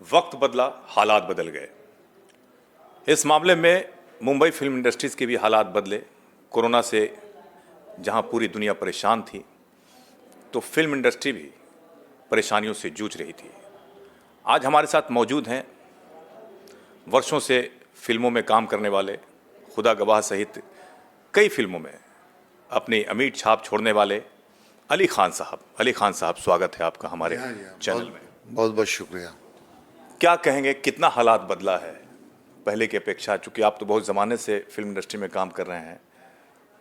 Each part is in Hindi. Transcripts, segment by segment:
वक्त बदला, हालात बदल गए। इस मामले में मुंबई फिल्म इंडस्ट्रीज़ के भी हालात बदले। कोरोना से जहां पूरी दुनिया परेशान थी, तो फिल्म इंडस्ट्री भी परेशानियों से जूझ रही थी। आज हमारे साथ मौजूद हैं वर्षों से फिल्मों में काम करने वाले, खुदा गवाह सहित कई फिल्मों में अपनी अमीट छाप छोड़ने वाले अली खान साहब। अली खान साहब, स्वागत है आपका हमारे चैनल में। बहुत बहुत शुक्रिया। क्या कहेंगे, कितना हालात बदला है पहले की अपेक्षा? चूंकि आप तो बहुत ज़माने से फिल्म इंडस्ट्री में काम कर रहे हैं,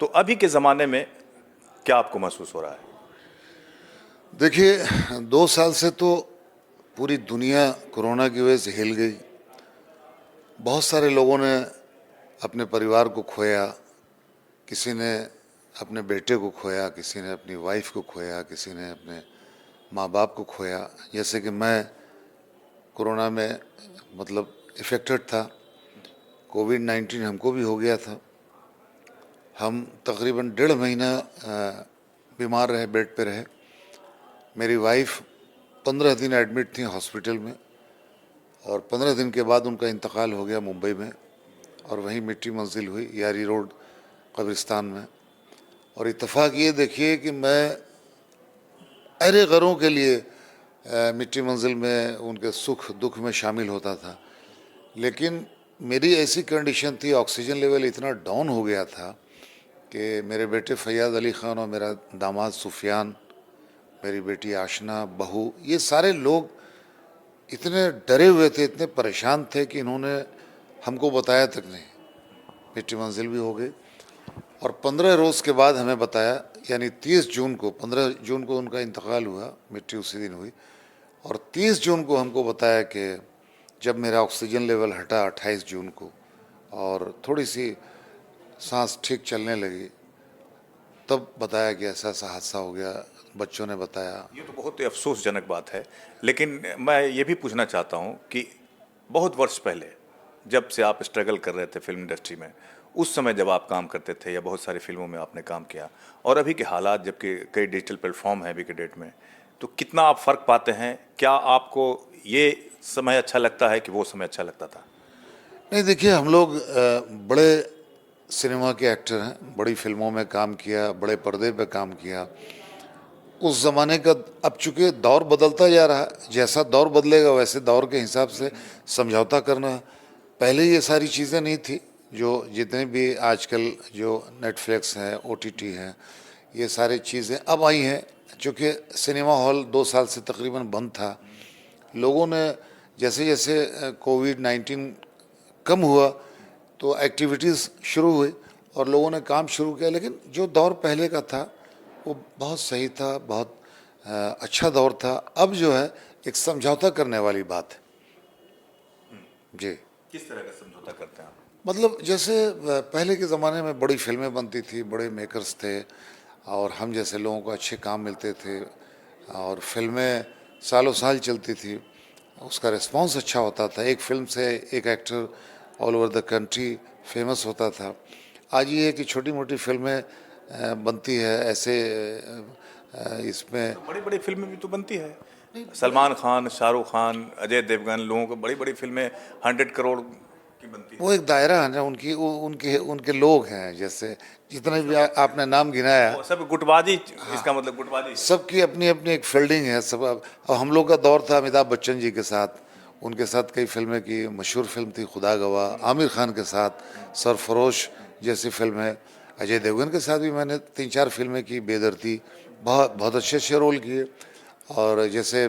तो अभी के ज़माने में क्या आपको महसूस हो रहा है? देखिए, 2 साल से तो पूरी दुनिया कोरोना की वजह से हिल गई। बहुत सारे लोगों ने अपने परिवार को खोया, किसी ने अपने बेटे को खोया, किसी ने अपनी वाइफ को खोया, किसी ने अपने माँ बाप को खोया। जैसे कि मैं कोरोना में मतलब इफ़ेक्टेड था, कोविड-19 हमको भी हो गया था। हम तकरीबन 1.5 महीना बीमार रहे, बेड पे रहे। मेरी वाइफ 15 दिन एडमिट थी हॉस्पिटल में, और 15 दिन के बाद उनका इंतकाल हो गया मुंबई में, और वहीं मिट्टी मंजिल हुई यारी रोड कब्रिस्तान में। और इत्तेफाक ये देखिए कि मैं अहरे घरों के लिए मिट्टी मंजिल में उनके सुख दुख में शामिल होता था, लेकिन मेरी ऐसी कंडीशन थी, ऑक्सीजन लेवल इतना डाउन हो गया था कि मेरे बेटे फैयाद अली ख़ान और मेरा दामाद सुफियान, मेरी बेटी आशना, बहू, ये सारे लोग इतने डरे हुए थे, इतने परेशान थे कि इन्होंने हमको बताया तक नहीं। मिट्टी मंजिल भी हो गई, और 15 रोज़ के बाद हमें बताया, यानी 30 जून को, 15 जून को उनका इंतकाल हुआ, मिट्टी उसी दिन हुई, और 30 जून को हमको बताया कि जब मेरा ऑक्सीजन लेवल हटा 28 जून को और थोड़ी सी सांस ठीक चलने लगी, तब बताया कि ऐसा ऐसा हादसा हो गया। बच्चों ने बताया। ये तो बहुत ही अफसोसजनक बात है, लेकिन मैं ये भी पूछना चाहता हूँ कि बहुत वर्ष पहले जब से आप स्ट्रगल कर रहे थे फिल्म इंडस्ट्री में, उस समय जब आप काम करते थे या बहुत सारी फिल्मों में आपने काम किया, और अभी के हालात जबकि कई डिजिटल प्लेटफॉर्म हैं अभी के डेट में, तो कितना आप फ़र्क पाते हैं? क्या आपको ये समय अच्छा लगता है कि वो समय अच्छा लगता था? नहीं, देखिए, हम लोग बड़े सिनेमा के एक्टर हैं, बड़ी फिल्मों में काम किया, बड़े पर्दे पे काम किया। उस ज़माने का अब चूँकि दौर बदलता जा रहा है, जैसा दौर बदलेगा वैसे दौर के हिसाब से समझौता करना है। पहले ये सारी चीज़ें नहीं थी, जो जितने भी आजकल जो नेटफ्लिक्स हैं, ओटीटी हैं, ये सारी चीज़ें अब आई हैं। चूँकि सिनेमा हॉल 2 साल से तकरीबन बंद था, लोगों ने जैसे जैसे कोविड-19 कम हुआ तो एक्टिविटीज़ शुरू हुई और लोगों ने काम शुरू किया। लेकिन जो दौर पहले का था वो बहुत सही था, बहुत अच्छा दौर था। अब जो है एक समझौता करने वाली बात है। जी। किस तरह का समझौता करते हैं आप? मतलब जैसे पहले के ज़माने में बड़ी फिल्में बनती थी, बड़े मेकर्स थे, और हम जैसे लोगों को अच्छे काम मिलते थे, और फिल्में सालों साल चलती थी, उसका रिस्पांस अच्छा होता था। एक फिल्म से एक actor all over the country famous होता था। आज ये है कि छोटी मोटी फिल्में बनती है ऐसे, इसमें बड़ी बड़ी फिल्में भी तो बनती है। सलमान खान, शाहरुख खान, अजय देवगन, लोगों को बड़ी बड़ी फिल्में 100 करोड़ की बनती है। वो एक दायरा है ना, उनके उनके लोग हैं। जैसे जितने भी आपने नाम गिनाया, वो सब गुटबाजी, इसका मतलब गुटबाजी। सबकी अपनी अपनी एक फील्डिंग है सब। अब हम लोग का दौर था अमिताभ बच्चन जी के साथ, उनके साथ कई फिल्में की। मशहूर फिल्म थी खुदा गवाह, आमिर खान के साथ सरफरोश जैसी फिल्म है। अजय देवगन के साथ भी मैंने 3-4 फिल्में की, बेदर्दी, बहुत बहुत अच्छे अच्छे रोल किए। और जैसे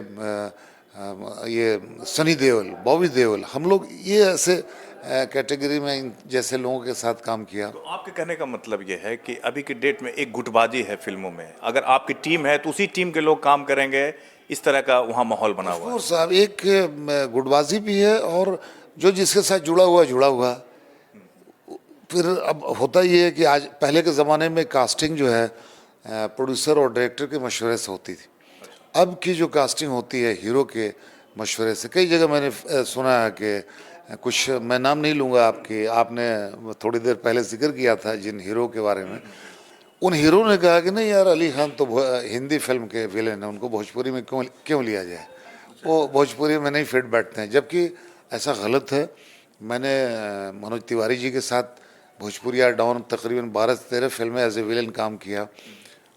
ये सनी देओल, बॉबी देओल, हम लोग ये ऐसे कैटेगरी में इन जैसे लोगों के साथ काम किया। तो आपके कहने का मतलब ये है कि अभी की डेट में एक गुटबाजी है फिल्मों में। अगर आपकी टीम है तो उसी टीम के लोग काम करेंगे, इस तरह का वहाँ माहौल बना हुआ है। साहब, एक गुटबाजी भी है, और जो जिसके साथ जुड़ा हुआ जुड़ा हुआ। फिर अब होता ये है कि आज, पहले के ज़माने में कास्टिंग जो है प्रोड्यूसर और डायरेक्टर के मशवरे से होती थी। अब की जो कास्टिंग होती है हीरो के मशवरे से। कई जगह मैंने सुना है कि कुछ, मैं नाम नहीं लूँगा आपकी, आपने थोड़ी देर पहले जिक्र किया था जिन हीरो के बारे में, उन हीरो ने कहा कि नहीं यार, अली खान तो हिंदी फिल्म के विलेन है, उनको भोजपुरी में क्यों क्यों लिया जाए। वो भोजपुरी में नहीं फिट बैठते हैं, जबकि ऐसा गलत है। मैंने मनोज तिवारी जी के साथ भोजपुरिया डॉन तकरीबन 12-13 फिल्में एज ए विलन काम किया,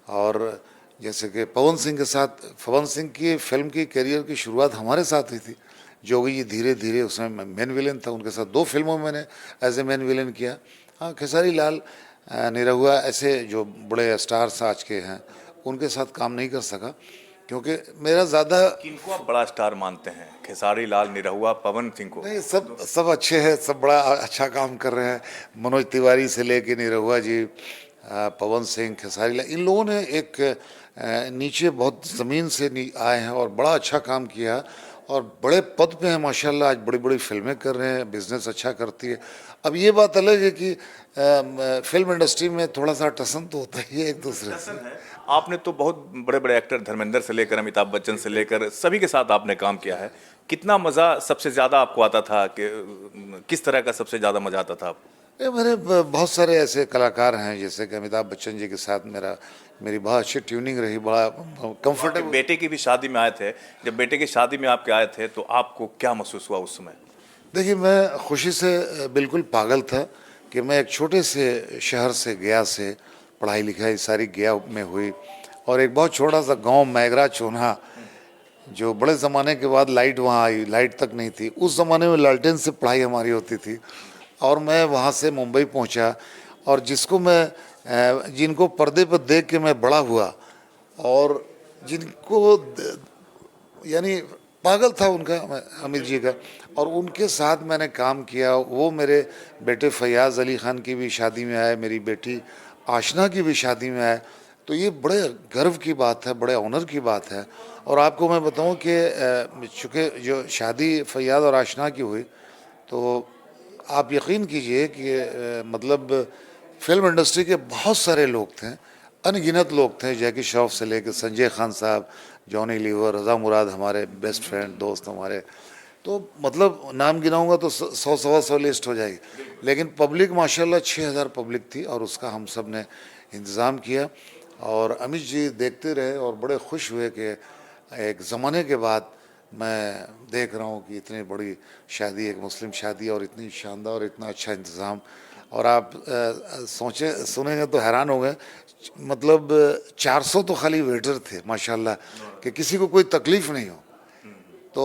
और जैसे कि पवन सिंह के साथ, पवन सिंह की फिल्म की करियर की शुरुआत हमारे साथ हुई थी। जोगी जी धीरे धीरे, उसमें मैं मेन विलन था, उनके साथ 2 फिल्मों में मैंने एज ए मेन विलन किया। हाँ, खेसारी लाल, निरहुआ, ऐसे जो बड़े स्टार्स आज के हैं उनके साथ काम नहीं कर सका, क्योंकि मेरा ज़्यादा किनको आप बड़ा स्टार मानते हैं? खेसारी लाल, निरहुआ, पवन सिंह को? नहीं, सब अच्छे हैं, सब बड़ा अच्छा काम कर रहे हैं। मनोज तिवारी से लेके निरहुआ जी, पवन सिंह, खेसारी लाल, इन लोगों ने एक नीचे बहुत ज़मीन से आए हैं और बड़ा अच्छा काम किया, और बड़े पद पे हैं माशाल्लाह। आज बड़ी बड़ी फिल्में कर रहे हैं, बिजनेस अच्छा करती है। अब ये बात अलग है कि फिल्म इंडस्ट्री में थोड़ा सा टसन तो होता ही है एक दूसरे से। आपने तो बहुत बड़े बड़े एक्टर, धर्मेंद्र से लेकर अमिताभ बच्चन से लेकर सभी के साथ आपने काम किया है। कितना मज़ा सबसे ज़्यादा आपको आता था? कि किस तरह का सबसे ज़्यादा मज़ा आता था आपको? मेरे बहुत सारे ऐसे कलाकार हैं, जैसे कि अमिताभ बच्चन जी के साथ मेरी बहुत अच्छी ट्यूनिंग रही, बड़ा कंफर्टेबल। बेटे की भी शादी में आए थे, जब बेटे की शादी में आपके आए थे तो आपको क्या महसूस हुआ उस समय? देखिए, मैं खुशी से बिल्कुल पागल था कि मैं एक छोटे से शहर से, गया से, पढ़ाई लिखाई सारी गया में हुई, और एक बहुत छोटा सा गांव मैगरा चोन्हा, जो बड़े ज़माने के बाद लाइट वहाँ आई, लाइट तक नहीं थी उस ज़माने में, लालटेन से पढ़ाई हमारी होती थी। और मैं वहाँ से मुंबई पहुँचा, और जिनको पर्दे पर देख के मैं बड़ा हुआ, और जिनको यानी पागल था उनका, अमित जी का, और उनके साथ मैंने काम किया। वो मेरे बेटे फैयाज़ अली ख़ान की भी शादी में आए, मेरी बेटी आशना की भी शादी में आए। तो ये बड़े गर्व की बात है, बड़े ऑनर की बात है। और आपको मैं बताऊं कि चूँकि जो शादी फैयाज़ और आशना की हुई, तो आप यकीन कीजिए कि मतलब फिल्म इंडस्ट्री के बहुत सारे लोग थे, अनगिनत लोग थे, जैकी श्रॉफ से लेकर संजय खान साहब, जॉनी लीवर, रज़ा मुराद, हमारे बेस्ट फ्रेंड दोस्त हमारे। तो मतलब नाम गिनाऊंगा तो 100-125 लिस्ट हो जाएगी। लेकिन पब्लिक माशाल्लाह 6000 पब्लिक थी, और उसका हम सब ने इंतज़ाम किया। और अमित जी देखते रहे और बड़े खुश हुए कि एक ज़माने के बाद मैं देख रहा हूँ कि इतनी बड़ी शादी, एक मुस्लिम शादी, और इतनी शानदार और इतना अच्छा इंतज़ाम। और आप सुनेंगे तो हैरान हो गए, मतलब 400 तो खाली वेटर थे माशाल्लाह, कि किसी को कोई तकलीफ़ नहीं हो। तो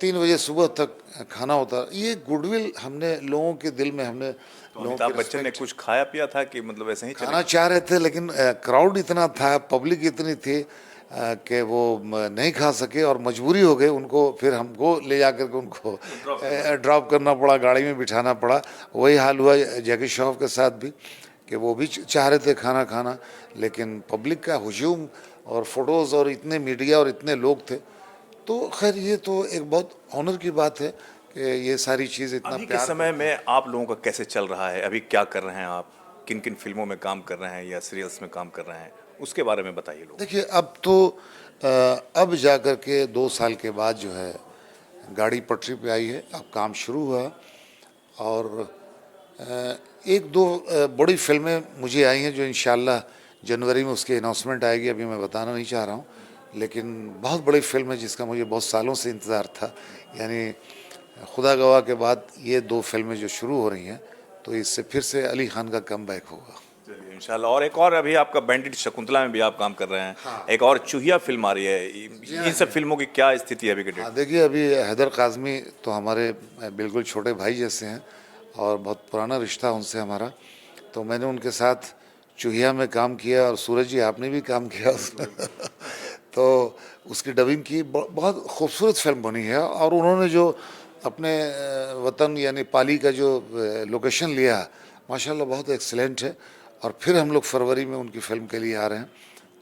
3 बजे सुबह तक खाना होता। ये गुडविल हमने लोगों के दिल में, हमने अमिताभ बच्चन ने कुछ खाया पिया था कि मतलब ऐसे ही खाना चाह रहे थे, लेकिन क्राउड इतना था, पब्लिक इतनी थी कि वो नहीं खा सके, और मजबूरी हो गई उनको, फिर हमको ले जा करके उनको ड्रॉप करना पड़ा, गाड़ी में बिठाना पड़ा। वही हाल हुआ जैकी श्रॉफ के साथ भी, कि वो भी चाह रहे थे खाना खाना, लेकिन पब्लिक का हुजूम और फोटोज़ और इतने मीडिया और इतने लोग थे। तो खैर, ये तो एक बहुत ऑनर की बात है कि ये सारी चीज़ इतना अभी के प्यार। समय में आप लोगों का कैसे चल रहा है? अभी क्या कर रहे हैं आप? किन किन फिल्मों में काम कर रहे हैं या सीरियल्स में काम कर रहे हैं, उसके बारे में बताइए लोग। देखिए, अब तो अब जा कर के 2 साल के बाद जो है गाड़ी पटरी पे आई है, अब काम शुरू हुआ। और 1-2 बड़ी फिल्में मुझे आई हैं, जो इंशाल्लाह जनवरी में उसकी अनाउंसमेंट आएगी, अभी मैं बताना नहीं चाह रहा हूँ। लेकिन बहुत बड़ी फिल्म है जिसका मुझे बहुत सालों से इंतज़ार था, यानी खुदा गवाह के बाद ये 2 फिल्में जो शुरू हो रही हैं, तो इससे फिर से अली खान का कमबैक होगा। चलिए इंशाल्लाह। और एक और अभी आपका बैंडिट शकुंतला में भी आप काम कर रहे हैं। हाँ। एक और चूहिया फिल्म आ रही है, इन सब फिल्मों की क्या स्थिति है अभी के डेट? हाँ, देखिए, अभी हैदर काज़मी तो हमारे बिल्कुल छोटे भाई जैसे हैं, और बहुत पुराना रिश्ता उनसे हमारा। तो मैंने उनके साथ चूहिया में काम किया, और सूरज जी आपने भी काम किया उसमें। तो उसकी डबिंग की, बहुत खूबसूरत फिल्म बनी है। और उन्होंने जो अपने वतन यानी पाली का जो लोकेशन लिया, माशाल्लाह बहुत एक्सीलेंट है। और फिर हम लोग फरवरी में उनकी फ़िल्म के लिए आ रहे हैं।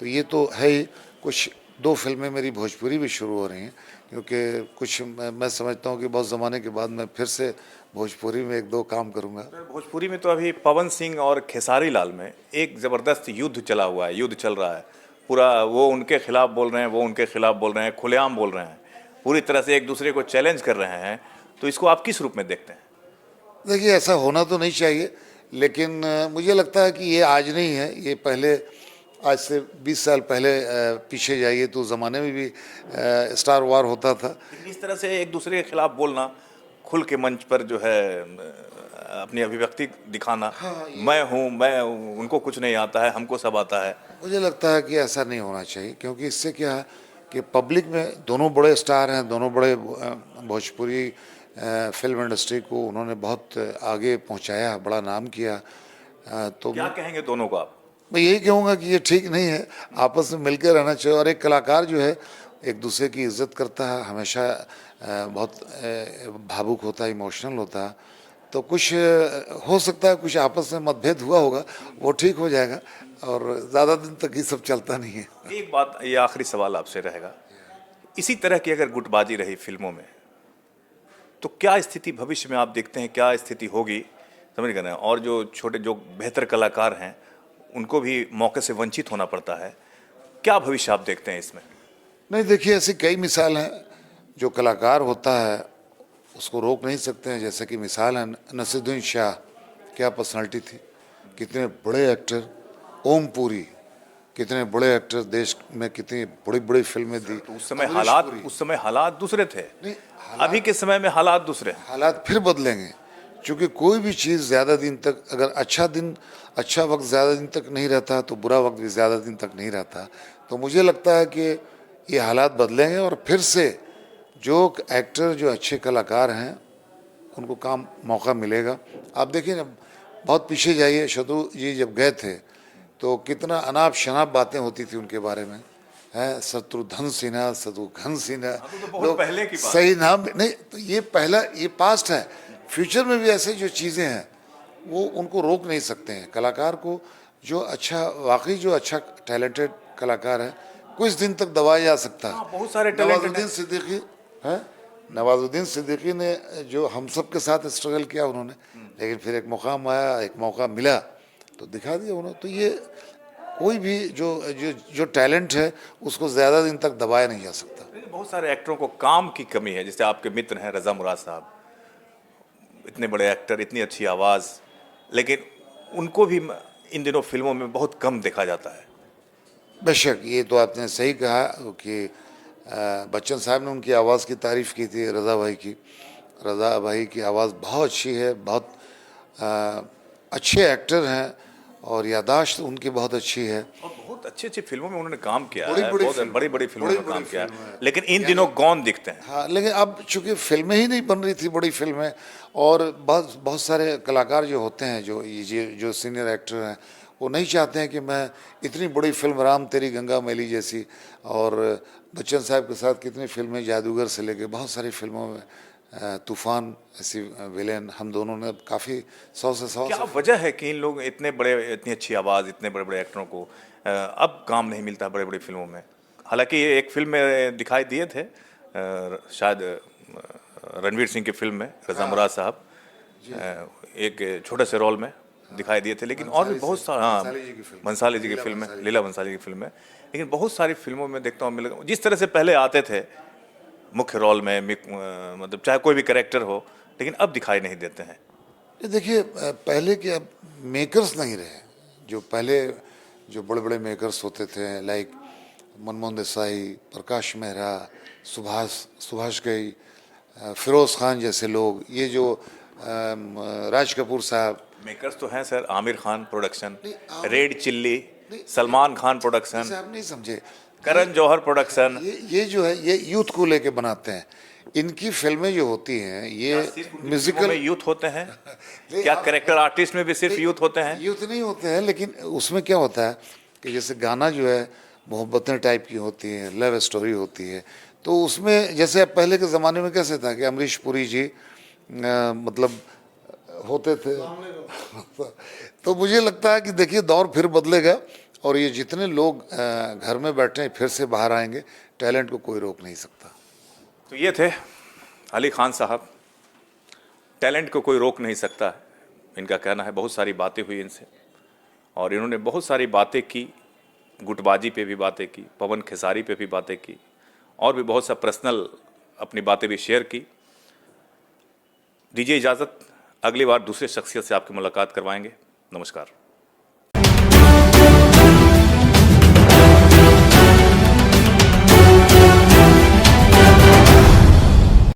तो ये तो है ही। कुछ 2 फिल्में मेरी भोजपुरी भी शुरू हो रही हैं, क्योंकि कुछ मैं समझता हूँ कि बहुत ज़माने के बाद मैं फिर से भोजपुरी में 1-2 काम करूँगा। भोजपुरी में तो अभी पवन सिंह और खेसारी लाल में एक ज़बरदस्त युद्ध चला हुआ है, युद्ध चल रहा है पूरा। वो उनके खिलाफ बोल रहे हैं, वो उनके खिलाफ बोल रहे हैं, खुलेआम बोल रहे हैं, पूरी तरह से एक दूसरे को चैलेंज कर रहे हैं। तो इसको आप किस रूप में देखते हैं? देखिए, ऐसा होना तो नहीं चाहिए, लेकिन मुझे लगता है कि ये आज नहीं है, ये पहले आज से 20 साल पहले पीछे जाइए तो उस ज़माने में भी स्टार वार होता था। लेकिन इस तरह से एक दूसरे के खिलाफ बोलना, खुल के मंच पर जो है अपनी अभिव्यक्ति दिखाना, मैं हूँ, उनको कुछ नहीं आता है, हमको सब आता है। मुझे लगता है कि ऐसा नहीं होना चाहिए, क्योंकि इससे क्या है कि पब्लिक में दोनों बड़े स्टार हैं, दोनों बड़े भोजपुरी फिल्म इंडस्ट्री को उन्होंने बहुत आगे पहुंचाया, बड़ा नाम किया। तो क्या कहेंगे दोनों को आप? मैं यही कहूँगा कि ये ठीक नहीं है, आपस में मिलकर रहना चाहिए। और एक कलाकार जो है एक दूसरे की इज्जत करता है, हमेशा बहुत भावुक होता है, इमोशनल होता है। तो कुछ हो सकता है कुछ आपस में मतभेद हुआ होगा, वो ठीक हो जाएगा, और ज़्यादा दिन तक ये सब चलता नहीं है। एक बात, ये आखिरी सवाल आपसे रहेगा, इसी तरह की अगर गुटबाजी रही फिल्मों में तो क्या स्थिति भविष्य में आप देखते हैं, क्या स्थिति होगी, समझ गए ना? और जो छोटे जो बेहतर कलाकार हैं उनको भी मौके से वंचित होना पड़ता है, क्या भविष्य आप देखते हैं इसमें? नहीं, देखिए ऐसी कई मिसाल हैं। जो कलाकार होता है उसको रोक नहीं सकते हैं। जैसे कि मिसाल है नसीरुद्दीन शाह, क्या पर्सनालिटी थी, कितने बड़े एक्टर। ओम पुरी, कितने बड़े एक्टर, देश में कितनी बड़ी बड़ी फिल्में दी। तो उस समय अमरीश हालात दूसरे थे, नहीं, अभी के समय में हालात दूसरे हैं। हालात फिर बदलेंगे, क्योंकि कोई भी चीज़ ज़्यादा दिन तक, अगर अच्छा वक्त ज़्यादा दिन तक नहीं रहता तो बुरा वक्त भी ज़्यादा दिन तक नहीं रहता। तो मुझे लगता है कि ये हालात बदलेंगे और फिर से जो एक्टर, जो अच्छे कलाकार हैं उनको काम मौका मिलेगा। आप देखिए ना, बहुत पीछे जाइए, शत्रु जी जब गए थे तो कितना अनाप शनाप बातें होती थी उनके बारे में, है शत्रुघ्न सिन्हा, शत्रुघ्न सिन्हा। तो बहुत पहले की बात। सही नाम नहीं, तो ये पहला, ये पास्ट है। फ्यूचर में भी ऐसे जो चीज़ें हैं वो उनको रोक नहीं सकते हैं। कलाकार को जो अच्छा, वाकई जो अच्छा टैलेंटेड कलाकार है, कुछ दिन तक दबाया जा सकता है। बहुत सारे talented नवाजुद्दीन सिद्दीकी है, नवाजुद्दीन सिद्दीकी ने जो हम सब के साथ स्ट्रगल किया उन्होंने, लेकिन फिर एक मुकाम आया, एक मौका मिला तो दिखा दिया उन्होंने। तो ये कोई भी जो जो जो टैलेंट है उसको ज़्यादा दिन तक दबाया नहीं जा सकता। बहुत सारे एक्टरों को काम की कमी है, जैसे आपके मित्र हैं रज़ा मुराद साहब, इतने बड़े एक्टर, इतनी अच्छी आवाज़, लेकिन उनको भी इन दिनों फिल्मों में बहुत कम देखा जाता है। बेशक, ये तो आपने सही कहा कि बच्चन साहब ने उनकी आवाज़ की तारीफ़ की थी, रज़ा भाई की आवाज़ बहुत अच्छी है, बहुत अच्छे एक्टर हैं और यादाश्त उनकी बहुत अच्छी है। और बहुत अच्छी अच्छी फिल्मों में उन्होंने काम किया है, बड़ी बहुत फिल्म, बड़ी बड़ी फिल्मों में बड़ी काम किया है, फिल्में हैं। लेकिन इन दिनों गौन दिखते हैं। हाँ, लेकिन अब चूंकि फिल्में ही नहीं बन रही थी, बड़ी फिल्में, और बहुत बहुत सारे कलाकार जो होते हैं, जो सीनियर एक्टर हैं, वो नहीं चाहते हैं कि मैं इतनी बड़ी फिल्म, राम तेरी गंगा मैली जैसी, और बच्चन साहब के साथ कितनी फिल्में, जादूगर से लेके बहुत सारी फिल्मों में, तूफान ऐसी विलेन, हम दोनों ने काफ़ी 100 से 100। क्या वजह है कि इन लोग इतने बड़े, इतनी अच्छी आवाज़, इतने बड़े बड़े एक्टरों को अब काम नहीं मिलता बड़े बड़ी फिल्मों में? हालांकि ये एक फिल्म में दिखाई दिए थे, शायद रणवीर सिंह की फिल्म में रज़ा मुराद साहब एक छोटे से रोल में दिखाई दिए थे, लेकिन और भी बहुत सारा, हाँ, भंसाली जी की फिल्म में, लीला भंसाली की फिल्म में, लेकिन बहुत सारी फिल्मों में देखता हूँ जिस तरह से पहले आते थे मुख्य रोल में, मतलब चाहे कोई भी कैरेक्टर हो, लेकिन अब दिखाई नहीं देते हैं। ये देखिए, पहले के अब मेकर्स नहीं रहे। जो पहले जो बड़े बड़े मेकर्स होते थे, लाइक मनमोहन देसाई, प्रकाश मेहरा, सुभाष घई, फिरोज खान जैसे लोग, ये जो राज कपूर साहब। मेकर्स तो हैं sir, Aamir Khan production, red chilli, Salman Khan production, आप नहीं समझे, करण जौहर प्रोडक्शन। ये जो है ये यूथ को लेके बनाते हैं। इनकी फिल्में जो होती हैं ये म्यूजिकल में यूथ होते हैं, क्या कैरेक्टर आर्टिस्ट में भी सिर्फ यूथ होते हैं? यूथ नहीं होते हैं, लेकिन उसमें क्या होता है कि जैसे गाना जो है मोहब्बतें टाइप की होती हैं, लव स्टोरी होती है, तो उसमें जैसे पहले के ज़माने में कैसे था कि अमरीश पुरी जी मतलब होते थे। तो मुझे लगता है कि देखिए दौर फिर बदलेगा, और ये जितने लोग घर में बैठे हैं फिर से बाहर आएंगे। टैलेंट को कोई रोक नहीं सकता। तो ये थे अली खान साहब, टैलेंट को कोई रोक नहीं सकता है, इनका कहना है। बहुत सारी बातें हुई इनसे, और इन्होंने बहुत सारी बातें की, गुटबाजी पे भी बातें की, पवन खेसारी पे भी बातें की, और भी बहुत सा पर्सनल अपनी बातें भी शेयर की। दीजिए इजाज़त, अगली बार दूसरे शख्सियत से आपकी मुलाकात करवाएंगे। नमस्कार।